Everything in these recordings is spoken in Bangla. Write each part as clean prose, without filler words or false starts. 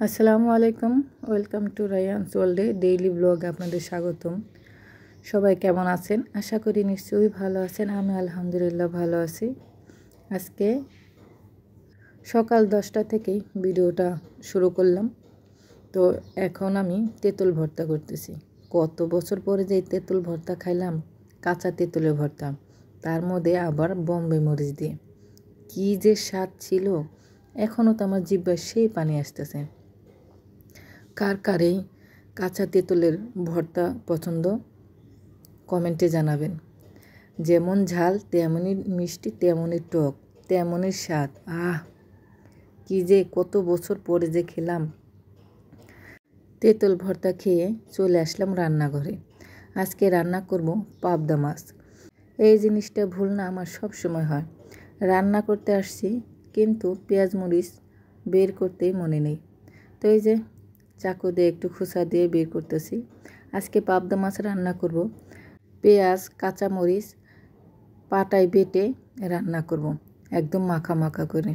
আসসালামু আলাইকুম, ওয়েলকাম টু রায়ানস ওয়ার্ল্ডে ডেইলি ব্লগে আপনাদের স্বাগতম। সবাই কেমন আছেন? আশা করি নিশ্চয়ই ভালো আছেন। আমি আলহামদুলিল্লাহ ভালো আছি। আজকে সকাল 10টা থেকেই ভিডিওটা শুরু করলাম। তো এখন আমি তেঁতুল ভর্তা করতেছি। কত বছর পরে যে তেঁতুল ভর্তা খাইলাম, কাঁচা তেঁতুলের ভর্তা, তার মধ্যে আবার বোম্বে মরিচ দিয়ে, কী যে স্বাদ ছিল! এখনও তো আমার জিহ্বায় সেই পানি আসতেছে। কার কার এই কাঁচা তেঁতুলের ভর্তা পছন্দ কমেন্টে জানাবেন। যেমন ঝাল তেমনই মিষ্টি, তেমনই টক, তেমনই স্বাদ। কি যে কত বছর পরে যে খেলাম। তেঁতুল ভর্তা খেয়ে চলে আসলাম রান্নাঘরে। আজকে রান্না করব পাবদা মাছ। এই জিনিসটা ভুল না আমার সব সময় হয়। রান্না করতে আসছি কিন্তু পেঁয়াজ মরিচ বের করতেই মনে নেই। তো এই যে চাকু দিয়ে একটু খোসা দিয়ে বের করতেছি। আজকে পাবদা মাছ রান্না করব। পেঁয়াজ কাঁচা মরিচ পাটায় বেটে রান্না করব, একদম মাখা মাখা করে।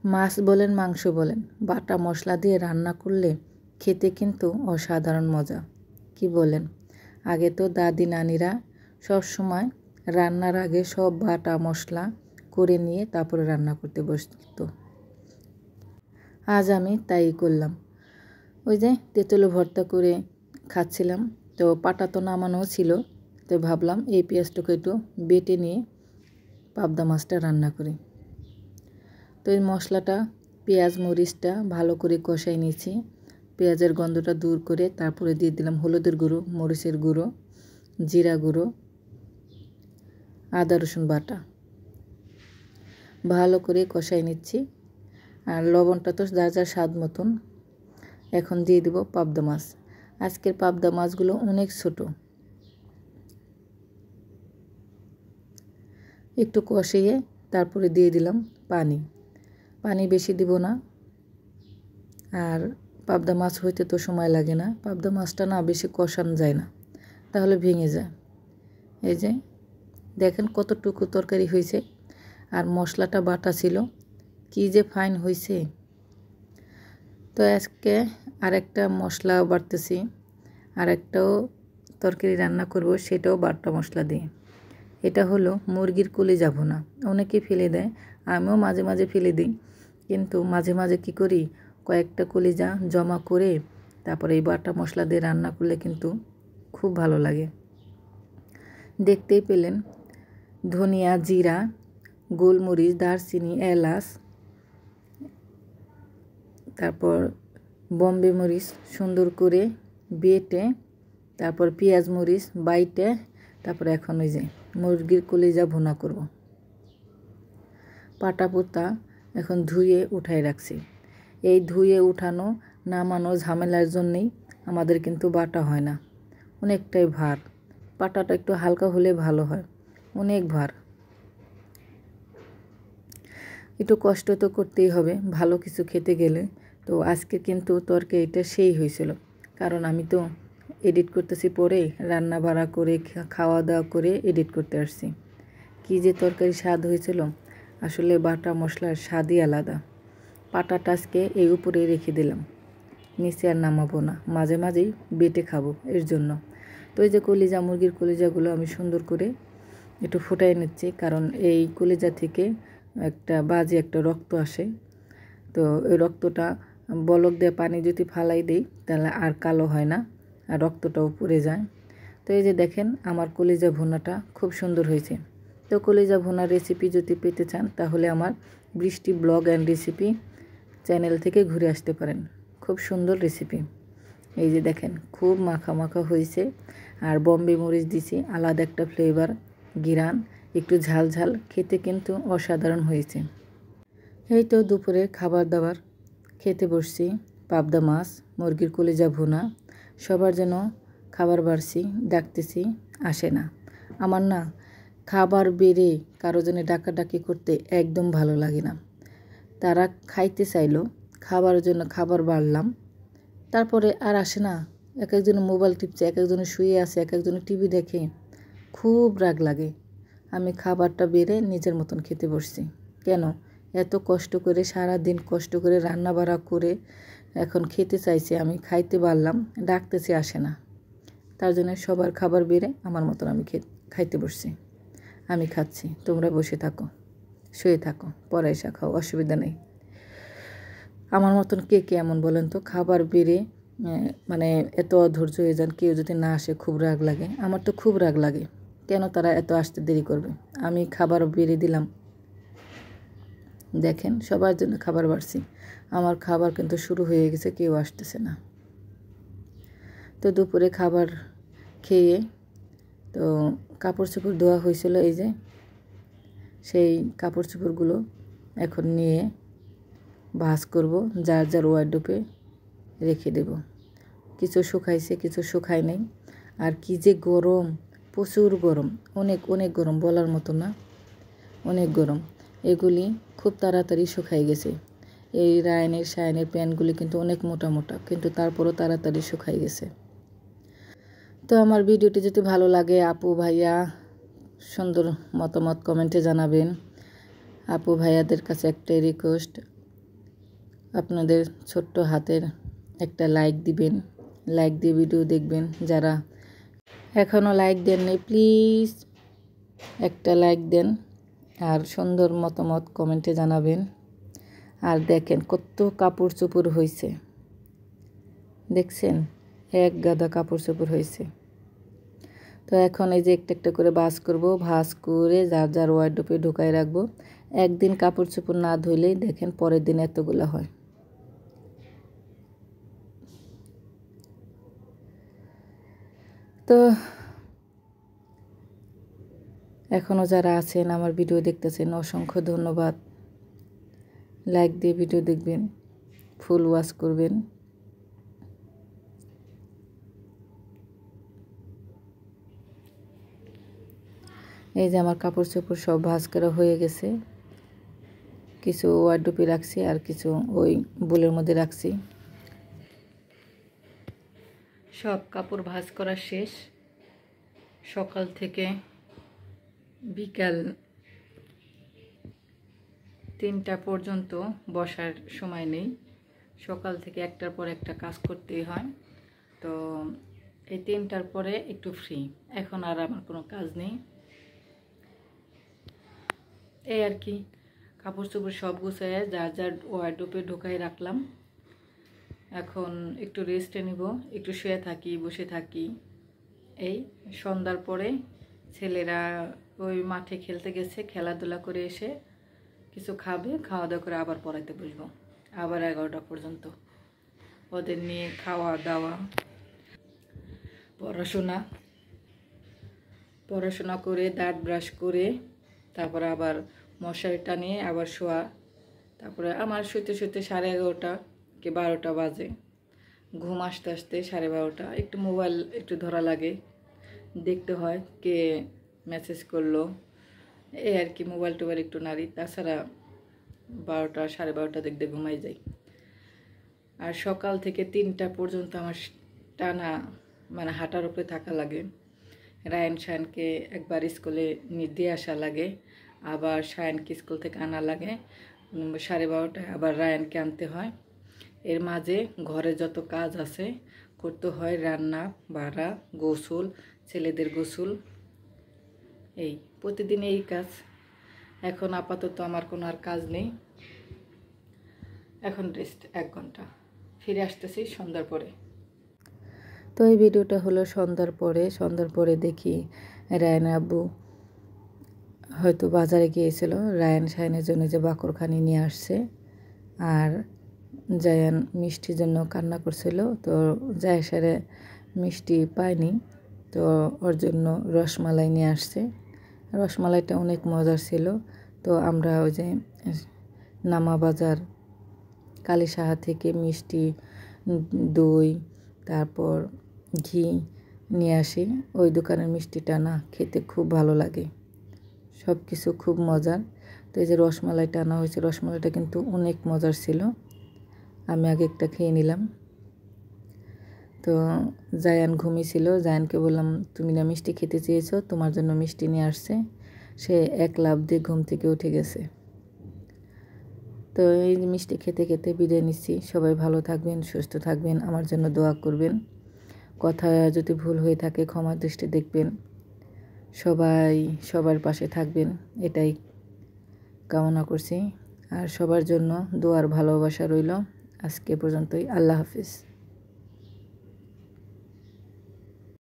মাছ বলেন মাংস বলেন, বাটা মশলা দিয়ে রান্না করলে খেতে কিন্তু অসাধারণ মজা। কি বলেন? আগে তো দাদি নানিরা সব সময় রান্নার আগে সব বাটা মশলা করে নিয়ে তারপরে রান্না করতে বসতো। আজ আমি তাই করলাম। ওই যে তেঁতুল ভর্তা করে খাচ্ছিলাম, তো পাটা তো নামানো ছিল, তো ভাবলাম এই পেঁয়াজটাকে একটু বেটে নিয়ে পাবদা মাছটা রান্না করি। তো এই মশলাটা পেঁয়াজ মরিচটা ভালো করে কষাই নিয়েছি। পেঁয়াজের গন্ধটা দূর করে তারপরে দিয়ে দিলাম হলুদের গুঁড়ো, মরিচের গুঁড়ো, জিরা গুঁড়ো, আদা রসুন বাটা। ভালো করে কষাই নিচ্ছি। আর লবণটা তো যার যার স্বাদ মতন। এখন দিয়ে দেব পাবদা মাছ। আজকের পাবদা মাছগুলো অনেক ছোট। একটু কষিয়ে তারপরে দিয়ে দিলাম পানি। পানি বেশি দিব না। আর পাবদা মাছ হইতে তো সময় লাগে না। পাবদা মাছটা না বেশি কষানো যায় না, তাহলে ভেঙে যায়। এই যে দেখেন কতটুকু তরকারি হয়েছে, আর মশলাটা বাটা ছিল, কি যে ফাইন হয়েছে। তো আজকে আরেকটা মশলা বাটতেছি, আরেকটাও তরকারি রান্না করব, সেটাও বাটা মশলা দিয়ে। এটা হলো মুরগির কলিজা ভুনা। অনেকে ফেলে দেয়, আমিও মাঝে মাঝে ফেলে দিই, কিন্তু মাঝে মাঝে কি করি, কয়েকটা কলিজা জমা করে তারপরে এই বাটা মশলা দিয়ে রান্না করলে কিন্তু খুব ভালো লাগে। দেখতেই পেলেন ধনিয়া, জিরা, গোলমরিচ, দারচিনি, এলাচ, তারপর বোম্বে মরিচ সুন্দর করে বেটে, তারপর পেঁয়াজ মরিচ বাইটে, তারপর এখন ওই যে মুরগির কলিজা ভুনা করব। পাটা পোতা এখন ধুয়ে উঠাই রাখছি। এই ধুয়ে উঠানো নামানো ঝামেলার জন্যেই আমাদের কিন্তু বাটা হয় না, অনেকটাই ভার। পাটাটা একটু হালকা হলে ভালো হয়, অনেক ভার। একটু কষ্ট তো করতেই হবে ভালো কিছু খেতে গেলে। তো আজকে কিন্তু তরকারিটা সেই হয়েছিল, কারণ আমি তো এডিট করতেছি, পরে রান্না বাড়া করে খাওয়া দাওয়া করে এডিট করতে আসছি। কী যে তরকারি স্বাদ হয়েছিল, আসলে বাটা মশলার স্বাদই আলাদা। পাটাটা আজকে এই উপরে রেখে দিলাম, নিচে আর নামাবো না, মাঝে মাঝেই বেটে খাবো এর জন্য। তো এই যে কলিজা, মুরগির কলিজাগুলো আমি সুন্দর করে একটু ফুটাই নিচ্ছি, কারণ এই কলিজা থেকে একটা বাজে একটা রক্ত আসে। তো ওই রক্তটা বলক দিয়ে পানি যদি ফালাই দিই তাহলে আর কালো হয় না, আর রক্তটাও পড়ে যায়। তো এই যে দেখেন আমার কলিজা ভুনাটা খুব সুন্দর হয়েছে। তো কলিজা ভুনার রেসিপি যদি পেতে চান তাহলে আমার বৃষ্টি ব্লগ অ্যান্ড রেসিপি চ্যানেল থেকে ঘুরে আসতে পারেন। খুব সুন্দর রেসিপি। এই যে দেখেন খুব মাখা মাখা হয়েছে, আর বোম্বে মরিচ দিছি, আলাদা একটা ফ্লেভার, ঘিরান, একটু ঝাল ঝাল, খেতে কিন্তু অসাধারণ হয়েছে। এই তো দুপুরে খাবার দাবার খেতে বসছি। পাবদা মাছ, মুরগির কলিজা ভুনা, সবার যেন খাবার বাড়ছি, ডাকতেছি, আসে না। আমার না খাবার বেড়ে কারো জন্য ডাকাডাকি করতে একদম ভালো লাগে না। তারা খাইতে চাইলো, খাবার জন্য খাবার বাড়লাম, তারপরে আর আসে না। এক একজনে মোবাইল টিপছে, এক একজনে শুয়ে আছে, এক একজনে টিভি দেখে, খুব রাগ লাগে। আমি খাবারটা বেড়ে নিজের মতন খেতে বসছি। কেন? এত কষ্ট করে সারা দিন কষ্ট করে রান্না বাড়া করে এখন খেতে চাইছে, আমি খাইতে পারলাম, ডাকতেছে আসে না। তার জন্য সবার খাবার বেড়ে আমার মতন আমি খাইতে বসছি। আমি খাচ্ছি, তোমরা বসে থাকো, শুয়ে থাকো, পরে এসে খাও, অসুবিধা নেই। আমার মতন কে কে এমন বলেন তো, খাবার বেড়ে মানে এত অধৈর্য হয়ে যান, কেউ যদি না আসে খুব রাগ লাগে। আমার তো খুব রাগ লাগে, কেন তারা এত আসতে দেরি করবে। আমি খাবার বেড়ে দিলাম, দেখেন সবার জন্য খাবার বাড়ছি, আমার খাবার কিন্তু শুরু হয়ে গেছে, কেউ আসতেছে না। তো দুপুরে খাবার খেয়ে তো কাপড় চোপড় ধোয়া হয়েছিল, এই যে সেই কাপড় চোপড়গুলো এখন নিয়ে ভাঁজ করব, যার যার ওয়ার্ডরোবে রেখে দেব। কিছু শুকাইছে, কিছু শুকায় নেই। আর কি যে গরম, প্রচুর গরম, অনেক অনেক গরম, বলার মতো না, অনেক গরম। এগুলি খুব তাড়াতাড়ি শুকাই গেছে। এই রায়ানের শায়ানের প্যান্টগুলি কিন্তু অনেক মোটা মোটা, কিন্তু তারপরও তাড়াতাড়ি শুকাই গেছে। তো আমার ভিডিওটি যদি ভালো লাগে, আপু ভাইয়া সুন্দর মতামত কমেন্টে জানাবেন। আপু ভাইয়াদের কাছে একটাই রিকোয়েস্ট, আপনাদের ছোট্ট হাতের একটা লাইক দিবেন, লাইক দিয়ে ভিডিও দেখবেন। যারা এখনও লাইক দেননি প্লিজ একটা লাইক দেন, আর সুন্দর মতামত কমেন্টে জানাবেন। আর দেখেন কত কাপড় চোপড় হয়েছে, দেখছেন এক গাদা কাপড় চোপড় হয়েছে। তো এখন এই যে একটা একটা করে ভাঁজ করব, ভাঁজ করে যার যার ওয়ার্ডরোবে ঢুকাই রাখবো। একদিন কাপড় চোপড় না ধুইলেই দেখেন পরের দিন এতগুলো হয়। তো এখনও যারা আছেন আমার ভিডিও দেখতেছেন অসংখ্য ধন্যবাদ। লাইক দিয়ে ভিডিও দেখবেন, ফুল ওয়াচ করবেন। এই যে আমার কাপড় চোপড় সব ভাঁজ করা হয়ে গেছে, কিছু ওয়ার্ডরোবে রাখছি আর কিছু ওই বোলের মধ্যে রাখছি। সব কাপড় ভাঁজ করা শেষ। সকাল থেকে বিকাল 3টা পর্যন্ত বসার সময় নেই, সকাল থেকে একটার পর একটা কাজ করতেই হয়। তো এই 3টার পরে একটু ফ্রি, এখন আর আমার কোনো কাজ নেই, এই আর কি। কাপড় চোপড় সব গুছায় যার যার ওয়ার্ডরোবে ঢোকাই রাখলাম। এখন একটু রেস্টে নিব, একটু শুয়ে থাকি, বসে থাকি। এই সন্ধ্যার পরে ছেলেরা ওই মাঠে খেলতে গেছে, খেলাধুলা করে এসে কিছু খাবে, খাওয়া দাওয়া করে আবার পড়াইতে বসবো, আবার 11টা পর্যন্ত ওদের নিয়ে খাওয়া দাওয়া, পড়াশোনা করে দাঁত ব্রাশ করে তারপরে আবার মশারি টানিয়ে আবার শোয়া। তারপরে আমার শুতে শুতে 11:30 কি 12টা বাজে, ঘুম আসতে আসতে 12:30। একটু মোবাইল একটু ধরা লাগে, দেখতে হয় কে মেসেজ করলো, এই আর কি। মোবাইল টোবাইল একটু নাড়ি, তাছাড়া 12টা 12:30 দেখতে ঘুমাই যাই। আর সকাল থেকে 3টা পর্যন্ত আমার টানা মানে হাঁটার উপরে থাকা লাগে। রায়ান শায়ানকে একবার স্কুলে দিয়ে আসা লাগে, আবার শায়ানকে স্কুল থেকে আনা লাগে। 12:30টায় আবার রায়ানকে আনতে হয়। এর মাঝে ঘরে যত কাজ আছে করতে হয়, রান্না বাড়া, গোসল, ছেলেদের গোসল, এই প্রতিদিন এই কাজ। এখন আপাতত আমার কোনো আর কাজ নেই, এখন রেস্ট 1 ঘন্টা, ফিরে আসতেছি সন্ধ্যার পরে। তো এই ভিডিওটা হলো সন্ধ্যার পরে। সন্ধ্যার পরে দেখি রায়ান আব্বু হয়তো বাজারে গিয়েছিল, রায়ান শায়ানের জন্য যে বাকরখানি নিয়ে আসছে। আর জায়ান মিষ্টির জন্য কান্না করছিল, তো জায়সারে মিষ্টি পায়নি, তো ওর জন্য রসমালাই নিয়ে আসছে। রসমালাইটা অনেক মজার ছিল। তো আমরা ওই যে নামা বাজার কালীসাহা থেকে মিষ্টি, দই, তারপর ঘি নিয়ে আসি। ওই দোকানের মিষ্টিটা না খেতে খুব ভালো লাগে, সব কিছু খুব মজার। তো এই যে রসমালাইটা আনা হয়েছে, রসমালাইটা কিন্তু অনেক মজার ছিল। আমি আগে একটা খেয়ে নিলাম। তো জায়ান ঘুমিয়েছিল, জায়ানকে বললাম তুমি না মিষ্টি খেতে চেয়েছো, তোমার জন্য মিষ্টি নিয়ে আসছে। সে এক লাফ দিয়ে ঘুম থেকে উঠে গেছে। তো এই মিষ্টি খেতে খেতে বিদায় নিচ্ছি। সবাই ভালো থাকবেন, সুস্থ থাকবেন, আমার জন্য দোয়া করবেন। কথা যদি ভুল হয়ে থাকে ক্ষমা দৃষ্টি দেখবেন। সবাই সবার পাশে থাকবেন, এটাই কামনা করছি। আর সবার জন্য দোয়ার ভালোবাসা রইল। আজকে পর্যন্তই। আল্লাহ হাফিজ।